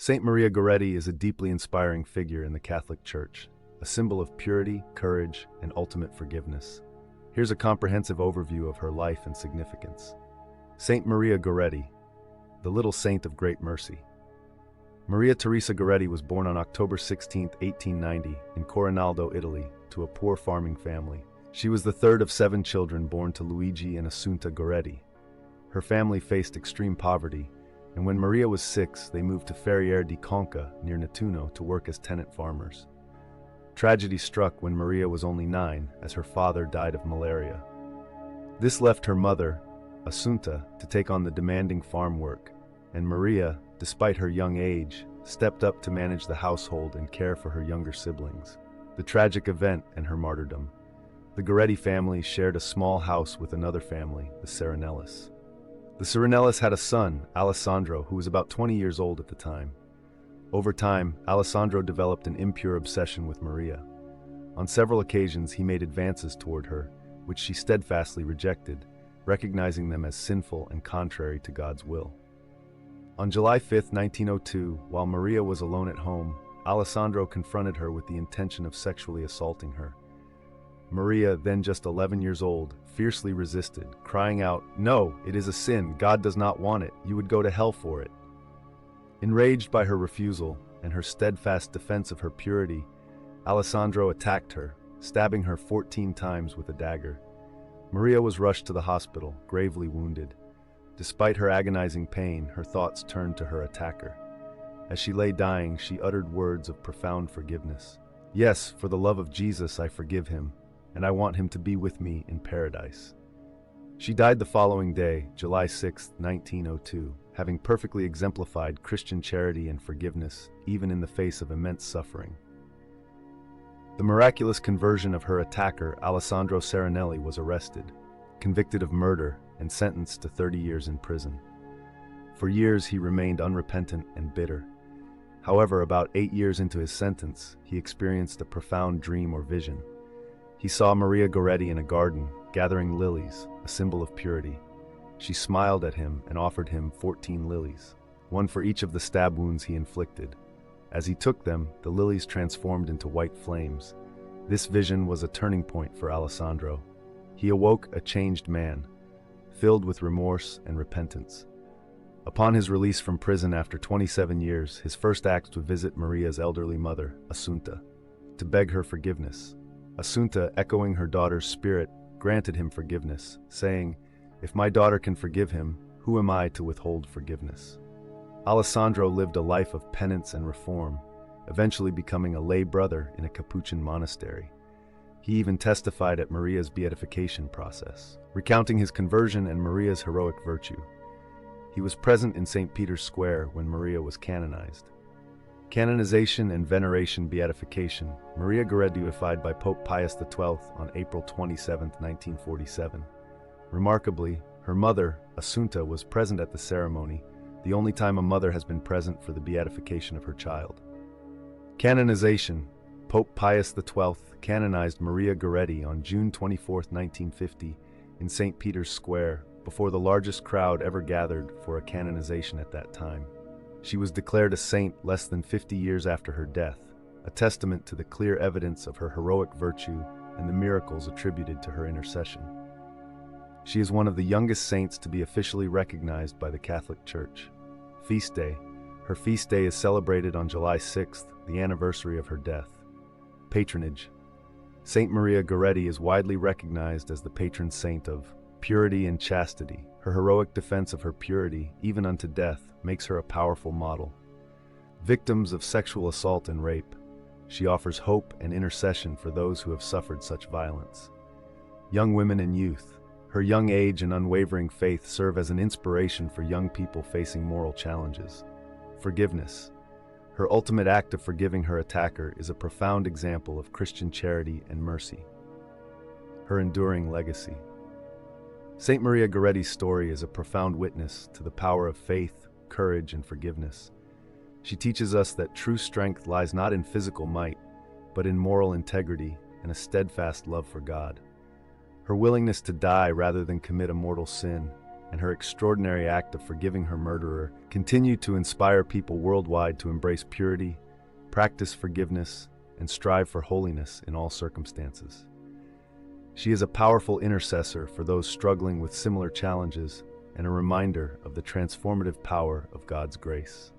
Saint Maria Goretti is a deeply inspiring figure in the Catholic Church, a symbol of purity, courage, and ultimate forgiveness. Here's a comprehensive overview of her life and significance. Saint Maria Goretti, the Little Saint of Great Mercy. Maria Teresa Goretti was born on October 16, 1890, in Corinaldo, Italy, to a poor farming family. She was the third of 7 children born to Luigi and Assunta Goretti. Her family faced extreme poverty, and when Maria was 6, they moved to Ferriere di Conca, near Nettuno, to work as tenant farmers. Tragedy struck when Maria was only 9, as her father died of malaria. This left her mother, Assunta, to take on the demanding farm work, and Maria, despite her young age, stepped up to manage the household and care for her younger siblings. The tragic event and her martyrdom. The Goretti family shared a small house with another family, the Serenellis. The Serenellis had a son, Alessandro, who was about 20 years old at the time. Over time, Alessandro developed an impure obsession with Maria. On several occasions, he made advances toward her, which she steadfastly rejected, recognizing them as sinful and contrary to God's will. On July 5, 1902, while Maria was alone at home, Alessandro confronted her with the intention of sexually assaulting her. Maria, then just 11 years old, fiercely resisted, crying out, "No, it is a sin, God does not want it, you would go to hell for it." Enraged by her refusal and her steadfast defense of her purity, Alessandro attacked her, stabbing her 14 times with a dagger. Maria was rushed to the hospital, gravely wounded. Despite her agonizing pain, her thoughts turned to her attacker. As she lay dying, she uttered words of profound forgiveness. "Yes, for the love of Jesus, I forgive him, and I want him to be with me in paradise." She died the following day, July 6, 1902, having perfectly exemplified Christian charity and forgiveness, even in the face of immense suffering. The miraculous conversion of her attacker, Alessandro Serenelli, was arrested, convicted of murder, and sentenced to 30 years in prison. For years, he remained unrepentant and bitter. However, about 8 years into his sentence, he experienced a profound dream or vision. He saw Maria Goretti in a garden, gathering lilies, a symbol of purity. She smiled at him and offered him 14 lilies, one for each of the stab wounds he inflicted. As he took them, the lilies transformed into white flames. This vision was a turning point for Alessandro. He awoke a changed man, filled with remorse and repentance. Upon his release from prison after 27 years, his first act was to visit Maria's elderly mother, Assunta, to beg her forgiveness. Assunta, echoing her daughter's spirit, granted him forgiveness, saying, "If my daughter can forgive him, who am I to withhold forgiveness?" Alessandro lived a life of penance and reform, eventually becoming a lay brother in a Capuchin monastery. He even testified at Maria's beatification process, recounting his conversion and Maria's heroic virtue. He was present in St. Peter's Square when Maria was canonized. Canonization and veneration beatification. Maria Goretti beatified by Pope Pius XII on April 27, 1947. Remarkably, her mother, Assunta, was present at the ceremony, the only time a mother has been present for the beatification of her child. Canonization. Pope Pius XII canonized Maria Goretti on June 24, 1950, in St. Peter's Square, before the largest crowd ever gathered for a canonization at that time. She was declared a saint less than 50 years after her death, a testament to the clear evidence of her heroic virtue and the miracles attributed to her intercession. She is one of the youngest saints to be officially recognized by the Catholic Church. Feast Day. Her feast day is celebrated on July 6th, the anniversary of her death. Patronage. Saint Maria Goretti is widely recognized as the patron saint of purity and chastity. Her heroic defense of her purity, even unto death, makes her a powerful model. Victims of sexual assault and rape. She offers hope and intercession for those who have suffered such violence. Young women and youth. Her young age and unwavering faith serve as an inspiration for young people facing moral challenges. Forgiveness. Her ultimate act of forgiving her attacker is a profound example of Christian charity and mercy. Her enduring legacy. Saint Maria Goretti's story is a profound witness to the power of faith, courage, and forgiveness. She teaches us that true strength lies not in physical might, but in moral integrity and a steadfast love for God. Her willingness to die rather than commit a mortal sin, and her extraordinary act of forgiving her murderer continue to inspire people worldwide to embrace purity, practice forgiveness, and strive for holiness in all circumstances. She is a powerful intercessor for those struggling with similar challenges and a reminder of the transformative power of God's grace.